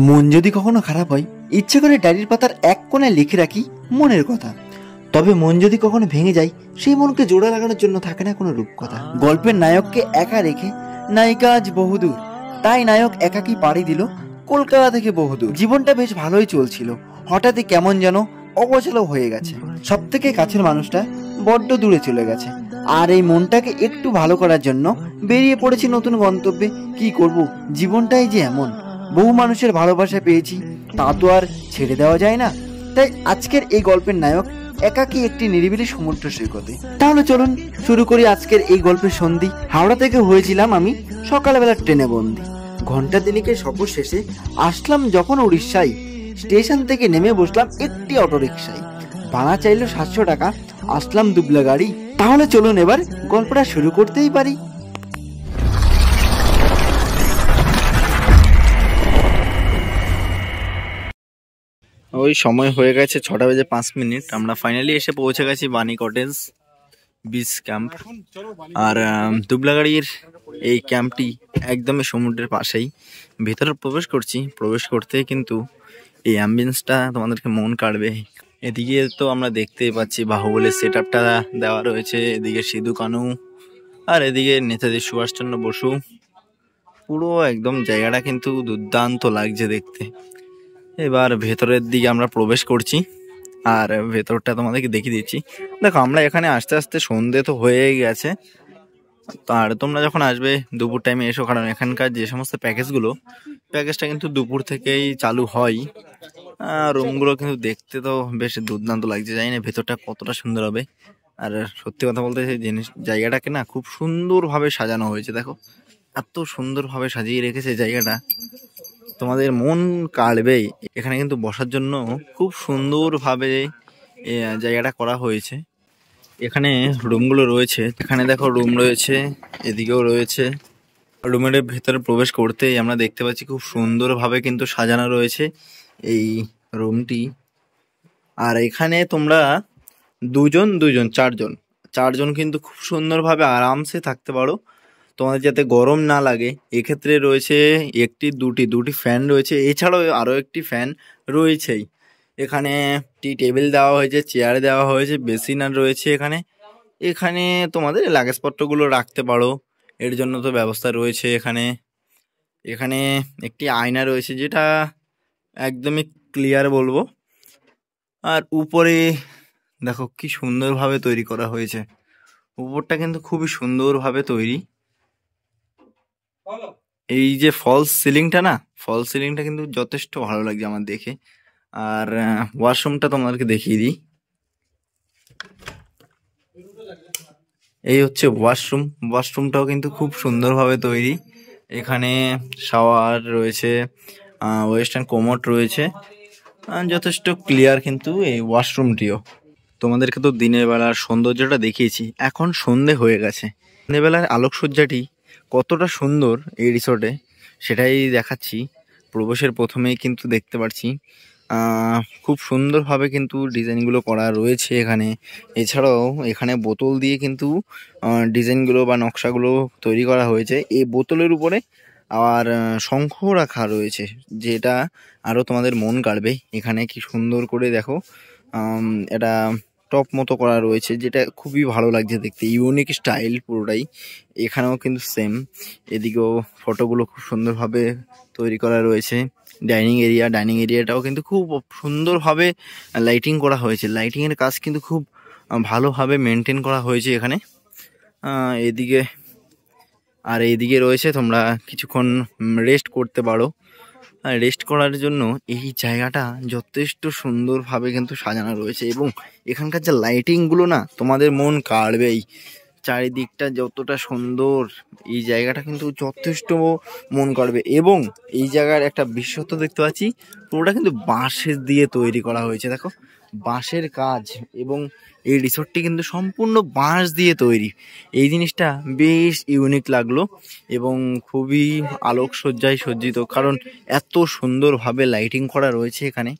মন যদি কখনো খারাপ হয়, ইচ্ছে করে ডায়েরির পাতার এক কোণায় লিখে রাখি মনের কথা। তবে মন যদি কখনো ভেঙে যায়, সেই মনকে জোড়া লাগানোর জন্য থাকে না কোনো রূপকথা। গল্পের নায়ককে একা রেখে নায়িকা আজ বহুদূর, তাই নায়ক একাকী পাড়ি দিল কলকাতা থেকে বহুদূর। জীবনটা বেশ ভালোই চলছিল, হঠাৎই কেমন যেন অগোছালো হয়ে গেছে। সব থেকে কাছের মানুষটা বড্ড দূরে চলে গেছে, আর এই মনটাকে একটু ভালো করার জন্য বেরিয়ে পড়েছি নতুন গন্তব্যে। কি করব, জীবনটাই যে এমন। বহু মানুষের ভালোবাসা পেয়েছি, তা তো আর ছেড়ে দেওয়া যায় না। তাই আজকের এই গল্পের নায়ক একাকী একটি নিরিবিলি সমুদ্র সৈকতে। তাহলে চলুন শুরু করি আজকের এই গল্পের সন্ধি। হাওড়া থেকে হয়েছিলাম আমি সকালবেলা ট্রেনে বন্দি। ঘন্টা দিনেকের সফর শেষে আসলাম যখন উড়িষ্যায়। স্টেশন থেকে নেমে বসলাম একটি অটোরিকশায়। ভাড়া চাইলো 700 টাকা, আসলাম দুবলা গাড়ি। তাহলে চলুন এবার গল্পটা শুরু করতেই পারি। ওই সময় হয়ে গেছে 6:05। আমরা ফাইনালি এসে পৌঁছে গেছি বানি কটেজ বিচ ক্যাম্প। আর দুবলাগাড়ির এই ক্যাম্পটি একদমই সমুদ্রের পাশেই। ভেতরে প্রবেশ করতেই কিন্তু এই অ্যাম্বিয়েন্সটা তোমাদেরকে মন কাড়বে। এদিকে তো আমরা দেখতেই পাচ্ছি বাহুবলের সেট আপটা দেওয়া রয়েছে, এদিকে সিধু কানু, আর এদিকে নেতাজি সুভাষচন্দ্র বসু। পুরো একদম জায়গাটা কিন্তু দুর্দান্ত লাগছে দেখতে। এবার ভেতরের দিকে আমরা প্রবেশ করছি, আর ভেতরটা তোমাদেরকে দেখিয়ে দিচ্ছি। দেখো, আমরা এখানে আস্তে আস্তে সন্ধে তো হয়েই গেছে। আর তোমরা যখন আসবে দুপুর টাইমে এসো, কারণ এখানকার যে সমস্ত প্যাকেজটা কিন্তু দুপুর থেকেই চালু হয়। রুমগুলো কিন্তু দেখতে তো বেশ দুর্দান্ত লাগছে, জানি না ভেতরটা কতটা সুন্দর হবে। আর সত্যি কথা বলতে জায়গাটাকে না খুব সুন্দরভাবে সাজানো হয়েছে। দেখো, এত সুন্দরভাবে সাজিয়ে রেখেছে জায়গাটা, তোমাদের মন কাড়বেই। এখানে কিন্তু বসার জন্য খুব সুন্দরভাবে জায়গাটা করা হয়েছে। এখানে রুমগুলো রয়েছে, এখানে দেখো রুম রয়েছে, এদিকেও রয়েছে। রুমের ভেতরে প্রবেশ করতেই আমরা দেখতে পাচ্ছি খুব সুন্দরভাবে কিন্তু সাজানো রয়েছে এই রুমটি। আর এখানে তোমরা দুজন চারজন কিন্তু খুব সুন্দরভাবে আরামসে থাকতে পারো, তোমাদের যাতে গরম না লাগে। এক্ষেত্রে রয়েছে দুটি ফ্যান রয়েছে, এছাড়াও আরও একটি ফ্যান রয়েছেই। এখানে টি টেবিল দেওয়া হয়েছে, চেয়ার দেওয়া হয়েছে, বেসিন আর রয়েছে এখানে তোমাদের লাগেজপত্রগুলো রাখতে পারো, এর জন্য তো ব্যবস্থা রয়েছে। এখানে একটি আয়না রয়েছে, যেটা একদমই ক্লিয়ার বলবো। আর উপরে দেখো কি সুন্দরভাবে তৈরি করা হয়েছে, উপরটা কিন্তু খুবই সুন্দরভাবে তৈরি। এই যে ফলস সিলিংটা কিন্তু যথেষ্ট ভালো লাগছে আমার দেখে। আর ওয়াশরুমটা তোমাদেরকে দেখিয়ে দিই। এই হচ্ছে ওয়াশরুমটাও কিন্তু খুব সুন্দরভাবে তৈরি। এখানে শাওয়ার রয়েছে, ওয়েস্টার্ন কোমোড রয়েছে, যথেষ্ট ক্লিয়ার কিন্তু এই ওয়াশরুমটিও। তোমাদেরকে তো দিনের বেলার সৌন্দর্যটা দেখিয়েছি, এখন সন্ধে হয়ে গেছে। দিনের বেলার আলোকসজ্জাটি কতটা সুন্দর এই রিসোর্টে সেটাই দেখাচ্ছি। প্রবেশের প্রথমেই কিন্তু দেখতে পাচ্ছি খুব সুন্দরভাবে কিন্তু ডিজাইনগুলো করা রয়েছে এখানে। এছাড়াও এখানে বোতল দিয়ে কিন্তু ডিজাইনগুলো বা নকশাগুলো তৈরি করা হয়েছে। এই বোতলের উপরে আবার শঙ্খ রাখা রয়েছে, যেটা আরও তোমাদের মন কাড়বে। এখানে কি সুন্দর করে দেখো, এটা টপ মতো করা রয়েছে, যেটা খুবই ভালো লাগছে দেখতে, ইউনিক স্টাইল পুরোটাই। এখানেও কিন্তু সেম, এদিকেও ফটোগুলো খুব সুন্দরভাবে তৈরি করা রয়েছে। ডাইনিং এরিয়াটাও কিন্তু খুব সুন্দরভাবে লাইটিং করা হয়েছে, লাইটিংয়ের কাজ কিন্তু খুব ভালোভাবে মেনটেন করা হয়েছে এখানে। এইদিকে রয়েছে, তোমরা কিছুক্ষণ রেস্ট করতে পারো। রেস্ট করার জন্য এই জায়গাটা যথেষ্ট সুন্দরভাবে কিন্তু সাজানো রয়েছে, এবং এখানকার যে লাইটিংগুলো না তোমাদের মন কাড়বেই। চারিদিকটা যতটা সুন্দর, এই জায়গাটা কিন্তু যথেষ্ট মন কাড়বে। এবং এই জায়গার একটা বিশেষত্ব দেখতে পাচ্ছি, পুরোটা কিন্তু বাঁশের দিয়ে তৈরি করা হয়েছে। দেখো, বাঁশের কাজ, এবং এই রিসোর্টটি কিন্তু সম্পূর্ণ বাঁশ দিয়ে তৈরি। এই জিনিসটা বেশ ইউনিক লাগলো, এবং খুবই আলোকসজ্জায় সজ্জিত, কারণ এত সুন্দরভাবে লাইটিং করা রয়েছে এখানে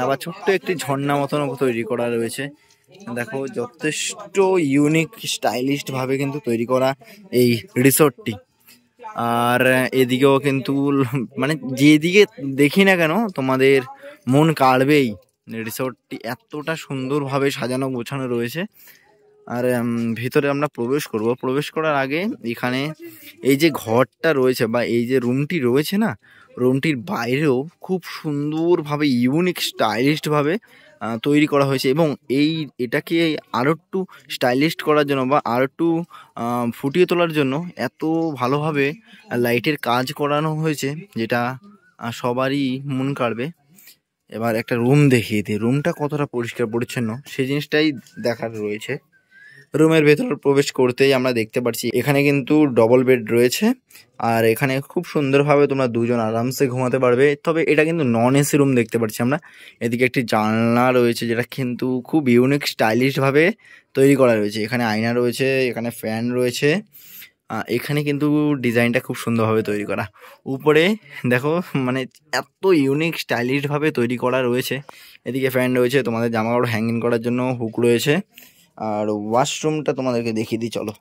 আবার ছোট্ট একটি ঝর্ণা মতনও তৈরি করা রয়েছে। দেখো, যথেষ্ট ইউনিক স্টাইলিশ ভাবে কিন্তু তৈরি করা এই রিসোর্টটি। আর এদিকেও কিন্তু মানে যেদিকে দেখি না কেন তোমাদের মন কাড়বেই। রিসোর্টটি এতটা সুন্দরভাবে সাজানো গোছানো রয়েছে। আর ভিতরে আমরা প্রবেশ করব। প্রবেশ করার আগে এখানে এই যে ঘরটা রয়েছে বা এই যে রুমটি রয়েছে না, রুমটির বাইরেও খুব সুন্দরভাবে ইউনিক স্টাইলিশড ভাবে তৈরি করা হয়েছে। এবং এটাকে আরো একটু স্টাইলিশ করার জন্য বা আরো একটু ফুটিয়ে তোলার জন্য এত ভালোভাবে লাইটের কাজ করানো হয়েছে, যেটা সবারই মন কাড়বে। এবার একটা রুম দেখিয়ে দিই, রুমটা কতটা পরিষ্কার পরিচ্ছন্ন সেই জিনিসটাই দেখার রয়েছে। রুমের ভেতর প্রবেশ করতেই আমরা দেখতে পাচ্ছি এখানে কিন্তু ডবল বেড রয়েছে। আর এখানে খুব সুন্দরভাবে তোমরা দুজন আরামসে ঘুমাতে পারবে। তবে এটা কিন্তু নন এসি রুম দেখতে পাচ্ছি আমরা। এদিকে একটি জানলা রয়েছে যেটা কিন্তু খুব ইউনিক স্টাইলিশভাবে তৈরি করা রয়েছে। এখানে আয়না রয়েছে, এখানে ফ্যান রয়েছে। এখানে কিন্তু ডিজাইনটা খুব সুন্দরভাবে তৈরি করা। উপরে দেখো মানে এত ইউনিক স্টাইলিশভাবে তৈরি করা রয়েছে। এদিকে ফ্যান রয়েছে, তোমাদের জামা কাপড় হ্যাঙ্গিং করার জন্য হুক রয়েছে। আর ওয়াশরুমটা তোমাদেরকে দেখিয়ে দিই চলো।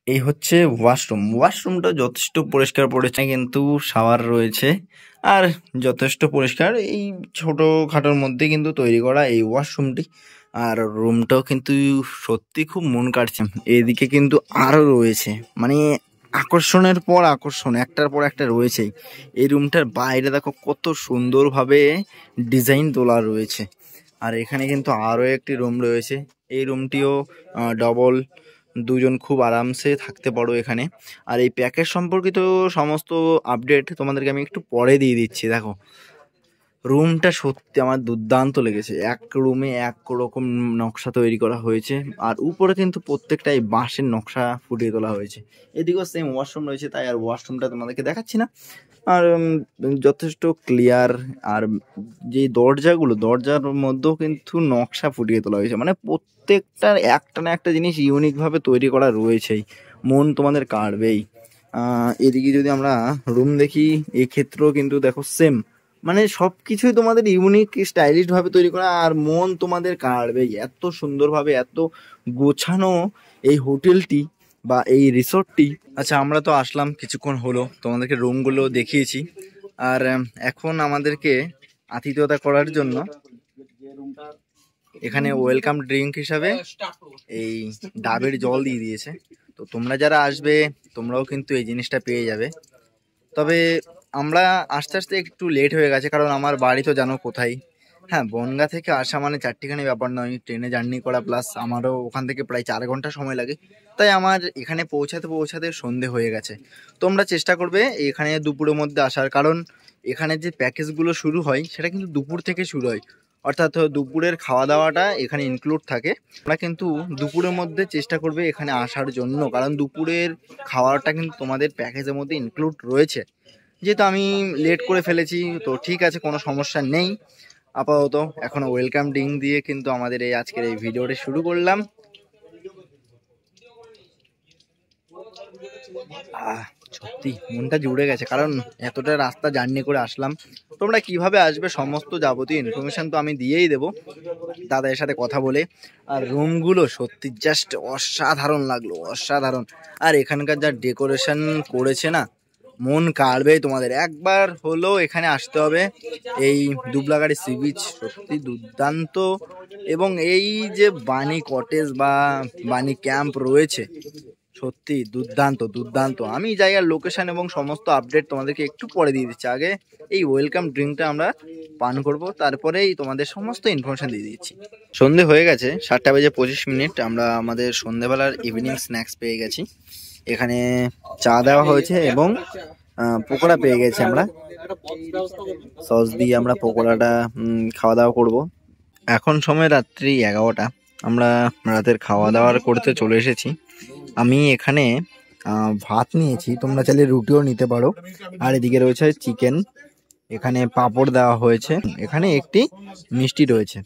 এই হচ্ছে ওয়াশরুমটা যথেষ্ট পরিষ্কার পরিচ্ছন্ন, কিন্তু শাওয়ার রয়েছে আর যথেষ্ট পরিষ্কার। এই ছোটখাটোর মধ্যে কিন্তু তৈরি করা এই ওয়াশরুমটি। আর রুমটাও কিন্তু সত্যি খুব মন কাড়ছে। এদিকে কিন্তু আরো রয়েছে মানে আকর্ষণের পর আকর্ষণ, একটার পর একটা রয়েছেই। এই রুমটার বাইরে দেখো কত সুন্দরভাবে ডিজাইন তোলা রয়েছে। আর এখানে কিন্তু আরো একটি রুম রয়েছে। এই রুমটিও ডবল, দুজন খুব আরামসে থাকতে পারো এখানে। আর এই প্যাকেজ সম্পর্কিত সমস্ত আপডেট তোমাদেরকে আমি একটু পরে দিয়ে দিচ্ছি। দেখো রুমটা সত্যি আমার দুর্দান্ত লেগেছে। এক রুমে এক রকম নকশা তৈরি করা হয়েছে, আর উপরে কিন্তু প্রত্যেকটাই বাঁশের নকশা ফুটিয়ে তোলা হয়েছে। এদিকেও সেম ওয়াশরুম রয়েছে, তাই আর ওয়াশরুমটা তোমাদেরকে দেখাচ্ছি না। আর যথেষ্ট ক্লিয়ার। আর যে দরজার মধ্যেও কিন্তু নকশা ফুটিয়ে তোলা হয়েছে, মানে প্রত্যেকটার একটা না একটা জিনিস ইউনিকভাবে তৈরি করা রয়েছেই, মন তোমাদের কাড়বেই। এদিকে যদি আমরা রুম দেখি, এক্ষেত্রেও কিন্তু দেখো সেম, মানে সবকিছুই তোমাদের ইউনিক স্টাইলিশ ভাবে তৈরি করা, আর মন তোমাদের কাড়বেই। এত সুন্দরভাবে এত গোছানো এই হোটেলটি বা এই রিসোর্টটি। আচ্ছা, আমরা তো আসলাম কিছুক্ষণ হলো, তোমাদেরকে রুমগুলো দেখিয়েছি। আর এখন আমাদেরকে আতিথেয়তা করার জন্য এখানে ওয়েলকাম ড্রিঙ্ক হিসাবে এই ডাবের জল দিয়ে দিয়েছে। তো তোমরা যারা আসবে তোমরাও কিন্তু এই জিনিসটা পেয়ে যাবে। তবে আমরা আস্তে আস্তে একটু লেট হয়ে গেছে, কারণ আমার বাড়ি তো জানো কোথায়। হ্যাঁ, বনগাঁ থেকে আসা মানে চারটিখানি ব্যাপার নয়, ট্রেনে জার্নি করা, প্লাস আমারও ওখান থেকে প্রায় 4 ঘন্টা সময় লাগে। তাই আমার এখানে পৌঁছাতে সন্ধে হয়ে গেছে। তোমরা চেষ্টা করবে এখানে দুপুরের মধ্যে আসার, কারণ এখানে যে প্যাকেজগুলো শুরু হয় সেটা কিন্তু দুপুর থেকে শুরু হয়। অর্থাৎ দুপুরের খাওয়া দাওয়াটা এখানে ইনক্লুড থাকে। তোমরা কিন্তু দুপুরের মধ্যে চেষ্টা করবে এখানে আসার জন্য, কারণ দুপুরের খাওয়াটা কিন্তু তোমাদের প্যাকেজের মধ্যে ইনক্লুড রয়েছে। যেহেতু আমি লেট করে ফেলেছি, তো ঠিক আছে, কোনো সমস্যা নেই। আপাতত এখন ওয়েলকাম ড্রিঙ্ক দিয়ে কিন্তু আমাদের এই আজকের এই ভিডিওটা শুরু করলাম। সত্যি মনটা জুড়ে গেছে, কারণ এতটা রাস্তা জার্নি করে আসলাম। তোমরা কিভাবে আসবে সমস্ত যাবতীয় ইনফরমেশন তো আমি দিয়েই দেবো দাদার সাথে কথা বলে। আর রুমগুলো সত্যি জাস্ট অসাধারণ লাগলো, অসাধারণ। আর এখানকার যা ডেকোরেশন করেছে না, মন কাড়বে তোমাদের। একবার হলো এখানে আসতে হবে। এই দুবলাগাড়ি সি বিচ সত্যি দুর্দান্ত। এবং এই যে বানি কটেজ বা বানি ক্যাম্প রয়েছে, সত্যি দুর্দান্ত। আমি জায়গার লোকেশন এবং সমস্ত আপডেট তোমাদেরকে একটু পরে দিয়ে দিচ্ছি। আগে এই ওয়েলকাম ড্রিঙ্কটা আমরা পান করব, তারপরেই তোমাদের সমস্ত ইনফরমেশন দিয়ে দিচ্ছি। সন্ধে হয়ে গেছে 7:25। আমরা আমাদের সন্ধেবেলার ইভিনিং স্ন্যাক্স পেয়ে গেছি। এখানে চা দেওয়া হয়েছে এবং পকোড়া পেয়ে গেছি আমরা। সস দিয়ে আমরা পকোড়াটা খাওয়া দাওয়া করব। এখন সময় রাত্রি 11টা। আমরা রাতের খাওয়া দাওয়া করতে চলে এসেছি। আমি এখানে ভাত নিয়েছি, তোমরা চাইলে রুটিও নিতে পারো। আর এদিকে রয়েছে চিকেন, এখানে পাঁপড় দেওয়া হয়েছে, এখানে একটি মিষ্টি রয়েছে।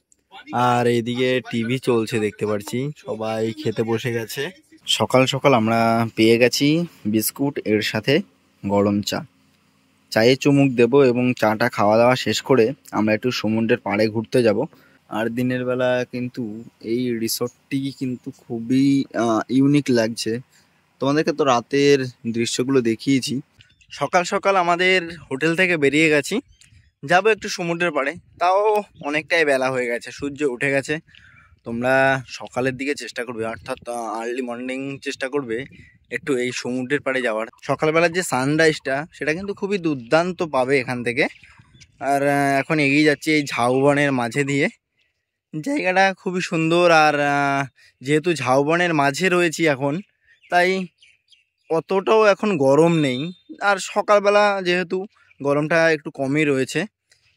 আর এদিকে টিভি চলছে দেখতে পাচ্ছি, সবাই খেতে বসে গেছে। সকাল সকাল আমরা পেয়ে গেছি বিস্কুট, এর সাথে গরম চা। চায়ে চুমুক দেব এবং চাটা খাওয়া দাওয়া শেষ করে আমরা একটু সমুদ্রের পাড়ে ঘুরতে যাব। আর দিনের বেলা কিন্তু এই রিসর্টটি কিন্তু খুবই ইউনিক লাগছে। তোমাদেরকে তো রাতের দৃশ্যগুলো দেখিয়েছি। সকাল সকাল আমাদের হোটেল থেকে বেরিয়ে গেছি, যাবো একটু সমুদ্রের পাড়ে। তাও অনেকটাই বেলা হয়ে গেছে, সূর্য উঠে গেছে। তোমরা সকালের দিকে চেষ্টা করবে, অর্থাৎ আর্লি মর্নিং চেষ্টা করবে একটু এই সমুদ্রের পাড়ে যাওয়ার। সকালবেলার যে সানরাইজটা সেটা কিন্তু খুবই দুর্দান্ত পাবে এখান থেকে। আর এখন এগিয়ে যাচ্ছি এই ঝাউবনের মাঝে দিয়ে। জায়গাটা খুবই সুন্দর। আর যেহেতু ঝাউবনের মাঝে রয়েছি এখন, তাই অতটাও এখন গরম নেই। আর সকালবেলা যেহেতু গরমটা একটু কমই রয়েছে।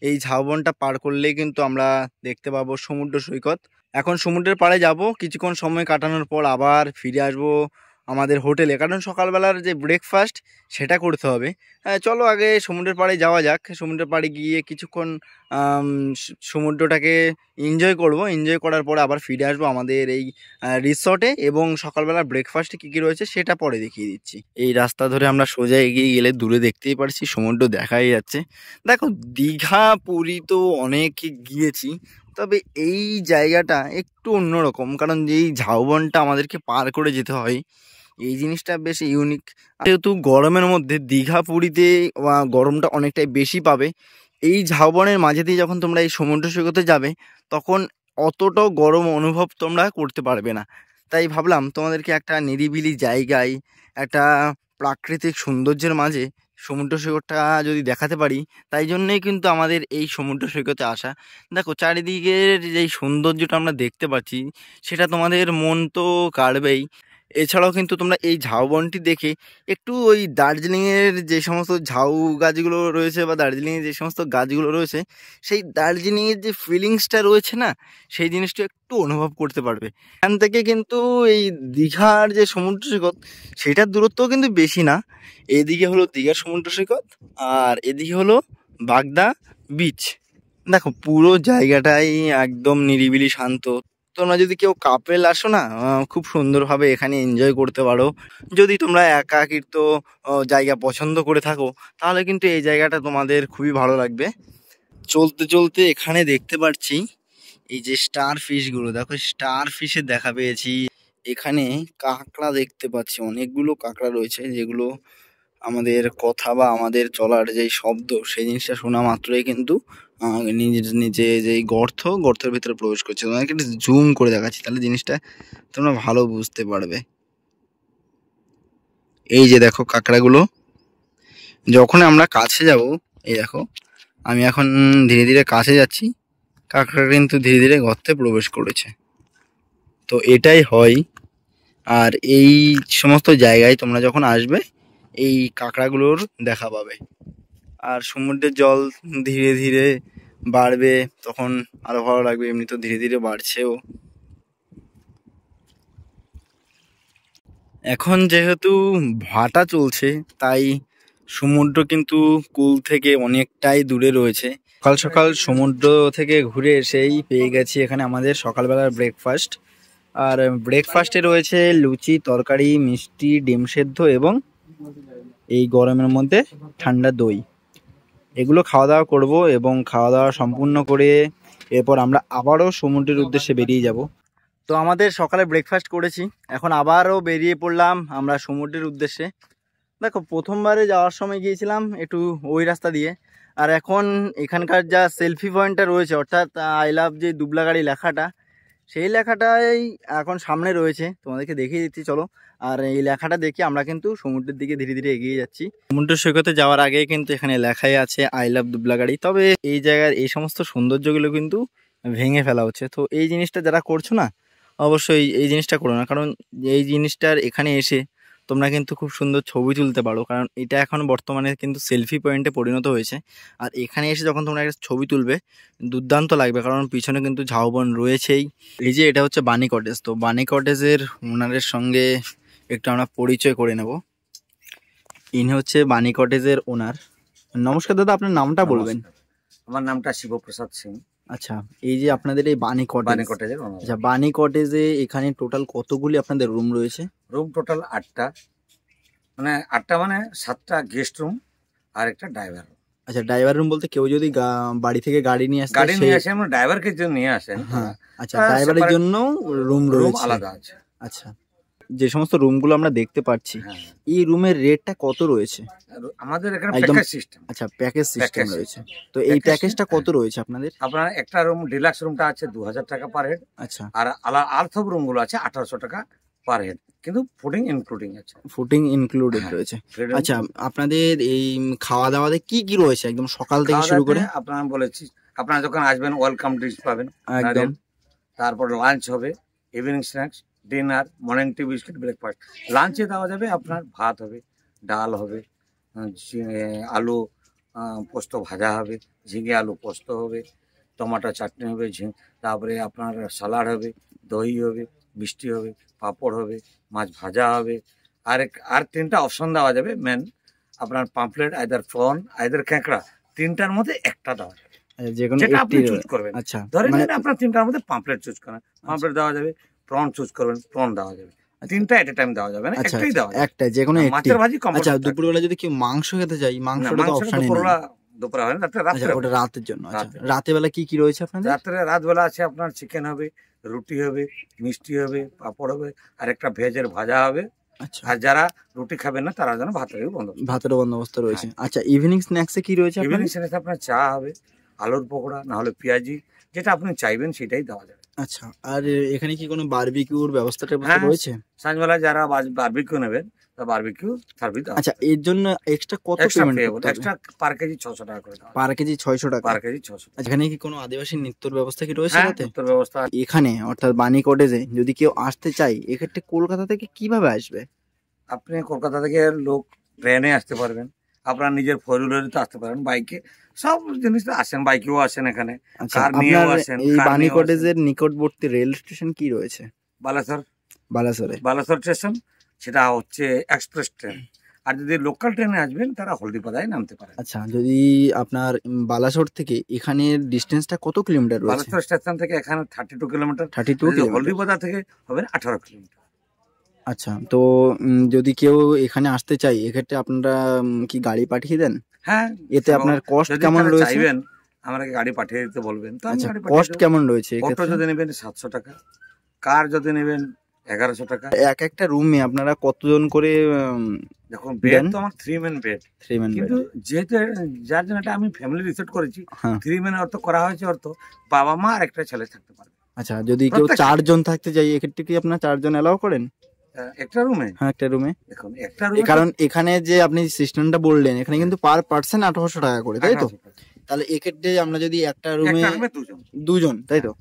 এই ঝাউবনটা পার করলেই কিন্তু আমরা দেখতে পাবো সমুদ্র সৈকত। এখন সমুদ্রের পাড়ে যাব, কিছুক্ষণ সময় কাটানোর পর আবার ফিরে আসবো আমাদের হোটেলে, কারণ সকালবেলার যে ব্রেকফাস্ট সেটা করতে হবে। চলো আগে সমুদ্রের পাড়ে যাওয়া যাক। সমুদ্রের পাড়ে গিয়ে কিছুক্ষণ সমুদ্রটাকে এনজয় করব। এনজয় করার পরে আবার ফিরে আসবো আমাদের এই রিসর্টে, এবং সকালবেলা ব্রেকফাস্টে কী কী রয়েছে সেটা পরে দেখিয়ে দিচ্ছি। এই রাস্তা ধরে আমরা সোজা এগিয়ে গেলে দূরে দেখতেই পারছি সমুদ্র দেখাই যাচ্ছে। দেখো, দীঘা পুরী তো অনেক গিয়েছি, তবে এই জায়গাটা একটু অন্যরকম, কারণ যেই ঝাউবনটা আমাদেরকে পার করে যেতে হয়, এই জিনিসটা বেশ ইউনিক। যেহেতু গরমের মধ্যে দীঘা পুরীতে গরমটা অনেকটাই বেশি পাবে, এই ঝাউবনের মাঝে দিয়ে যখন তোমরা এই সমুদ্র সৈকতে যাবে তখন অতটাও গরম অনুভব তোমরা করতে পারবে না। তাই ভাবলাম তোমাদেরকে একটা নিরিবিলি জায়গায়, একটা প্রাকৃতিক সৌন্দর্যের মাঝে সমুদ্র সৈকতটা যদি দেখাতে পারি, তাই জন্যই কিন্তু আমাদের এই সমুদ্র সৈকতে আসা। দেখো, চারিদিকের যেই সৌন্দর্যটা আমরা দেখতে পাচ্ছি সেটা তোমাদের মন তো কাড়বেই। এছাড়াও কিন্তু তোমরা এই ঝাউবনটি দেখে একটু ওই দার্জিলিংয়ের যে সমস্ত ঝাউ গাছগুলো রয়েছে বা দার্জিলিংয়ের যে সমস্ত গাছগুলো রয়েছে, সেই দার্জিলিংয়ের যে ফিলিংসটা রয়েছে না, সেই জিনিসটা একটু অনুভব করতে পারবে। এখান থেকে কিন্তু এই দীঘার যে সমুদ্র সৈকত সেটার দূরত্বও কিন্তু বেশি না। এদিকে হলো দীঘার সমুদ্র সৈকত, আর এদিকে হলো বাগদা বিচ। দেখো, পুরো জায়গাটাই একদম নিরিবিলি শান্ত। তোমরা যদি কেউ কাপেল আসো না, খুব সুন্দরভাবে এখানে এনজয় করতে পারো। যদি তোমরা একাকিত্ব জায়গা পছন্দ করে থাকো, তাহলে কিন্তু এই জায়গাটা তোমাদের খুবই ভালো লাগবে। চলতে চলতে এখানে দেখতে পাচ্ছি এই যে স্টার ফিশগুলো, দেখো স্টার ফিশের দেখা পেয়েছি। এখানে কাঁকড়া দেখতে পাচ্ছি, অনেকগুলো কাঁকড়া রয়েছে, যেগুলো আমাদের কথা বা আমাদের চলার যেই শব্দ সেই জিনিসটা শোনা মাত্রই কিন্তু নিজের নিজে যেই গর্তের ভিতরে প্রবেশ করছে। তোমাকে একটু জুম করে দেখাচ্ছি, তাহলে জিনিসটা তোমরা ভালো বুঝতে পারবে। এই যে দেখো কাঁকড়াগুলো, যখন আমরা কাছে যাব, এই দেখো আমি এখন ধীরে ধীরে কাছে যাচ্ছি, কাঁকড়া কিন্তু ধীরে ধীরে গর্তে প্রবেশ করেছে। তো এটাই হয়। আর এই সমস্ত জায়গায় তোমরা যখন আসবে এই কাঁকড়াগুলোর দেখা পাবে। আর সমুদ্রের জল ধীরে ধীরে বাড়বে, তখন আরো ভালো লাগবে। এমনি তো ধীরে ধীরে বাড়ছেও। এখন যেহেতু ভাটা চলছে, তাই সমুদ্র কিন্তু কুল থেকে অনেকটাই দূরে রয়েছে। সকাল সকাল সমুদ্র থেকে ঘুরে এসেই পেয়ে গেছি এখানে আমাদের সকালবেলার ব্রেকফাস্ট। আর ব্রেকফাস্টে রয়েছে লুচি, তরকারি, মিষ্টি, ডিম সেদ্ধ এবং এই গরমের মধ্যে ঠান্ডা দই। এগুলো খাওয়া দাওয়া করবো, এবং খাওয়া দাওয়া সম্পূর্ণ করে এরপর আমরা আবারও সমুদ্রের উদ্দেশ্যে বেরিয়ে যাব। তো আমাদের সকালে ব্রেকফাস্ট করেছি, এখন আবারও বেরিয়ে পড়লাম আমরা সমুদ্রের উদ্দেশ্যে। দেখো, প্রথমবারে যাওয়ার সময় গিয়েছিলাম একটু ওই রাস্তা দিয়ে, আর এখন এখানকার যা সেলফি পয়েন্টটা রয়েছে, অর্থাৎ আই লাভ যে দুবলাগাড়ি লেখাটা, সেই লেখাটাই এখন সামনে রয়েছে, তোমাদেরকে দেখিয়ে দিচ্ছি চলো। আর এই লেখাটা দেখে আমরা কিন্তু সমুদ্রের দিকে ধীরে ধীরে এগিয়ে যাচ্ছি। সমুদ্র সৈকতে যাওয়ার আগে কিন্তু এখানে লেখাই আছে আই লাভ দুবলাগাড়ি। তবে এই জায়গার এই সমস্ত সৌন্দর্যগুলো কিন্তু ভেঙে ফেলা হচ্ছে। তো এই জিনিসটা যারা করছো না, অবশ্যই এই জিনিসটা করো না, কারণ এই জিনিসটার এখানে এসে তোমরা কিন্তু খুব সুন্দর ছবি তুলতে পারো, কারণ এটা এখন বর্তমানে কিন্তু সেলফি পয়েন্টে পরিণত হয়েছে। আর এখানে এসে যখন তোমরা একটা ছবি তুলবে দুর্দান্ত লাগবে, কারণ পিছনে কিন্তু ঝাউবন রয়েছেই। এই যে এটা হচ্ছে বানি কটেজ। তো বানি কটেজের ওনারের সঙ্গে একটু আমরা পরিচয় করে নেব। ইনি হচ্ছে বানি কটেজের ওনার। নমস্কার দাদা, আপনার নামটা বলবেন? আমার নামটা শিবপ্রসাদ সিং। আচ্ছা, এই যে আপনাদের এই বানি কটেজের, আচ্ছা বানি কটেজে এখানে টোটাল কতগুলি আপনাদের রুম রয়েছে? রুম টোটাল 8টা, মানে 8টা মানে 7টা গেস্ট রুম আর একটা ড্রাইভার রুম। আচ্ছা, ড্রাইভার রুম বলতে কেউ যদি বাড়ি থেকে গাড়ি নিয়ে আসে, আমরা ড্রাইভারকে জন্য নিয়ে আসেন। হ্যাঁ, আচ্ছা, ড্রাইভারের জন্য রুম রয়েছে আলাদা আছে। আচ্ছা, যে সমস্ত রুমগুলো আমরা দেখতে পাচ্ছি, হ্যাঁ, এই রুমের রেটটা কত রয়েছে? আর আমাদের এখানে একদম। Package system. আচ্ছা, প্যাকেজ সিস্টেম প্যাকেজ রয়েছে। তো এই প্যাকেজ, প্যাকেজটা কত রয়েছে আপনাদের? আপনার একটা রুম ডিলাক্স রুমটা আছে 2000 টাকা পার হেড, আচ্ছা, আর আর্থব রুমগুলো আছে 1800 টাকা পার হেড, কিন্তু ফুডিং ইনক্লুডিং আছে। ফুডিং ইনক্লুডেড হ্যাঁ, রয়েছে। freedom। আচ্ছা, আপনাদের এই খাওয়া দাওয়াতে কি কি রয়েছে একদম সকাল থেকে শুরু করে? খাওয়া-দাওয়াতে আপনার বলেছি, আপনারা যখন আসবেন ওয়েলকাম ডিশ পাবেন, একদম। তারপর লাঞ্চ হবে, ইভিনিং স্ন্যাক্স, ডিনার, মর্নিং টি, বিস্কিট, ব্রেকফাস্ট। লাঞ্চে দেওয়া যাবে আপনার ভাত হবে, ডাল হবে, আলু পোস্ত ভাজা হবে, ঝিঙে আলু পোস্ত হবে, টমেটো চাটনি হবে, তারপরে আপনার স্যালাড হবে, দই হবে, মিষ্টি হবে, পাঁপড় হবে, মাছ ভাজা হবে, আর 3টা অপশন দেওয়া যাবে মেন, আপনার পাম্পলেট, আইদার প্রন, আইদার কাঁকড়া, 3টার মধ্যে একটা দেওয়া যাবে, যে কোনো যেটা আপনি একটি। চুজ করবেন। আচ্ছা, ধরে মানে নিন আপনার 3টার মধ্যে পাম্পলেট চুজ করেন, পাম্পলেট দেওয়া যাবে, প্রন চুজ করবেন, প্রন দেওয়া যাবে। 3টা এট এ টাইম দেওয়া যাবে না, আচ্ছা, একটাই দেওয়া যাবে। একটা যে কোনো একটি। মাছের ভাজি কম। আচ্ছা, দুপুরবেলা যদি কেউ মাংস খেতে চাই, মাংসটা তো অপশনই নেই। দুপুরে হয় না, আচ্ছা, রাত্রে। ওটা রাতের জন্য। আচ্ছা, রাতে। রাতের বেলা কি কি রয়েছে আপনাদের? রাতবেলা আছে আপনার চিকেন হবে, রুটি হবে, মিষ্টি হবে, পাঁপড় হবে, আর একটা ভেজের ভাজা হবে। আচ্ছা, আর যারা রুটি খাবেন না তারা যেন ভাতের বন্দোবস্ত। ভাতের বন্দোবস্ত রয়েছে। আচ্ছা, ইভিনিং স্ন্যাক্সে কি রয়েছে ইভিনিং আপনাদের? স্ন্যাক্সে আপনার চা হবে, আলুর পকোড়া, না হলে পেঁয়াজি, যেটা আপনি চাইবেন সেটাই দেওয়া যাবে। আচ্ছা, আর এখানে কি কোনো বারবিকিউর ব্যবস্থা হ্যাঁ, রয়েছে? সন্ধ্যাবেলা যারা বারবিকিউ নেবেন, তা বারবিকিউ সার্ভিস দেওয়া। আচ্ছা, এর জন্য এক্সট্রা কত পেমেন্ট করতে হবে? এক্সট্রা পার কেজি 600 টাকা করে দেওয়া। পার কেজি 600 টাকা। পার কেজি 600। আচ্ছা, এখানে কি কোনো আদিবাসী নৃত্যর ব্যবস্থা কি রয়েছে হ্যাঁ, রাতে? উত্তর ব্যবস্থা। এখানে অর্থাৎ বানি কটেজে যদি কেউ আসতে চাই, এক্ষেত্রে কলকাতা থেকে কিভাবে আসবে? আপনি কলকাতা থেকে লোক ট্রেনে আসতে পারবেন, আপনার নিজের ফোর হুইলারে আসতে পারেন, বাইকে, সব জিনিস আসেন, বাইকেও আসেন এখানে, আচ্ছা, কার নিয়েও আপনার আসেন। এই কার বানি নিয়েও আসেন। কটেজের নিকটবর্তী রেল স্টেশন কি রয়েছে? বালাসর, বালাসোরে। বালাসর স্টেশন, সেটা হচ্ছে এক্সপ্রেস ট্রেন। আর যদি লোকাল ট্রেনে আসবেন তারা হলদিপাড়ায় নামতে পারেন। আচ্ছা, যদি আপনার বালাসোর থেকে এখানের ডিস্টেন্সটা কত কিলোমিটার রয়েছে? বালাসর স্টেশন থেকে এখানে 32 কিলোমিটার, 32 কিলোমিটার। হলদিপাড়া থেকে হবে 18 কিলোমিটার। আচ্ছা, তো যদি কেউ এখানে আসতে চাই, এক্ষেত্রে আপনারা কি গাড়ি পাঠিয়ে দেন? হ্যাঁ, এতে আপনার কস্ট যদি কেমন তারা রয়েছে? চাইবেন আমাকে গাড়ি পাঠিয়ে দিতে বলবেন, তো আমি আচ্ছা, গাড়ি পাঠিয়ে কস্ট দেবো। কেমন রয়েছে অটো এক্ষেত্রে? যদি নেবেন 700 টাকা, কার যদি নেবেন 1100 টাকা। এক একটা রুমে আপনারা কতজন করে দেখুন, বেড দেন? তো আমার 3 ম্যান বেড, 3 ম্যান কিন্তু যেহেতু যার জন্য এটা আমি ফ্যামিলি রিসেট করেছি, হ্যাঁ। 3 ম্যান অর্থ করা হয়েছে, অর্থ বাবা মা আর একটা ছেলে থাকতে পারবে আচ্ছা, যদি কেউ প্রত্যেক- 4 জন থাকতে চাই, এক্ষেত্রে কি আপনারা 4 জন এলাও করেন? একটা রুমে। হ্যাঁ, একটা রুমে। দেখুন, একটা রুমে কারণ এখানে যে আপনি সিস্টেমটা বললেন, এখানে কিন্তু পার পার্সন 1800 টাকা করে, তাই তো? তাহলে এক্ষেত্রে আমরা যদি একটা রুমে দুজন। দুজন, তাই তো?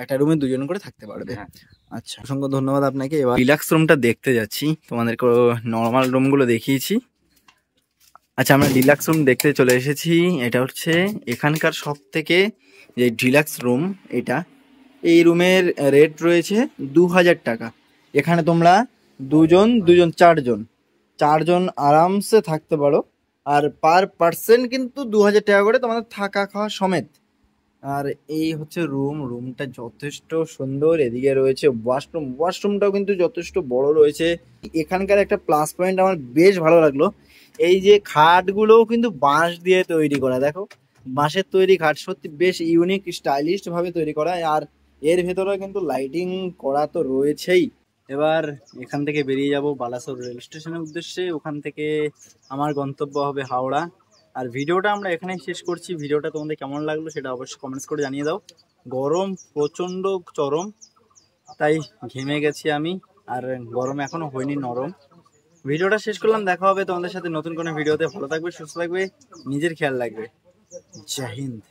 একটা রুমে দুজন করে থাকতে পারবে। হ্যাঁ। আচ্ছা, অসংখ্য ধন্যবাদ আপনাকে। এবার রিল্যাক্স রুমটা দেখতে যাচ্ছি, তোমাদেরকে নর্মাল রুমগুলো দেখিয়েছি। আচ্ছা, আমরা ডিলাক্স রুম দেখতে চলে এসেছি। এটা হচ্ছে এখানকার সব থেকে যে ডিলাক্স রুম, এটা এই রুমের রেট রয়েছে 2000 টাকা। এখানে তোমরা দুজন 4জন আরামসে থাকতে পারো, আর পার পার্সন কিন্তু 2000 টাকা করে তোমাদের থাকা খাওয়া সমেত। আর এই হচ্ছে রুমটা যথেষ্ট সুন্দর। এদিকে রয়েছে ওয়াশরুমটাও কিন্তু যথেষ্ট বড় রয়েছে। এখানকার একটা প্লাস পয়েন্ট আমার বেশ ভালো লাগলো, এই যে খাটগুলোও কিন্তু বাঁশ দিয়ে তৈরি করা। দেখো, বাঁশের তৈরি খাট, সত্যি বেশ ইউনিক স্টাইলিশ ভাবে তৈরি করা, আর এর ভেতরে কিন্তু লাইটিং করা তো রয়েছেই। এবার এখান থেকে বেরিয়ে যাব বালাসোর রেল স্টেশনের উদ্দেশ্যে। ওখান থেকে আমার গন্তব্য হবে হাওড়া। আর ভিডিওটা আমরা এখানেই শেষ করছি। ভিডিওটা তোমাদের কেমন লাগলো সেটা অবশ্যই কমেন্টস করে জানিয়ে দাও। গরম প্রচণ্ড চরম, তাই ঘেমে গেছি আমি, আর গরম এখনো হয়নি নরম। ভিডিওটা শেষ করলাম, দেখা হবে তোমাদের সাথে নতুন কোনো ভিডিওতে। ভালো থাকবে, সুস্থ থাকবে, নিজের খেয়াল রাখবে। জয় হিন্দ।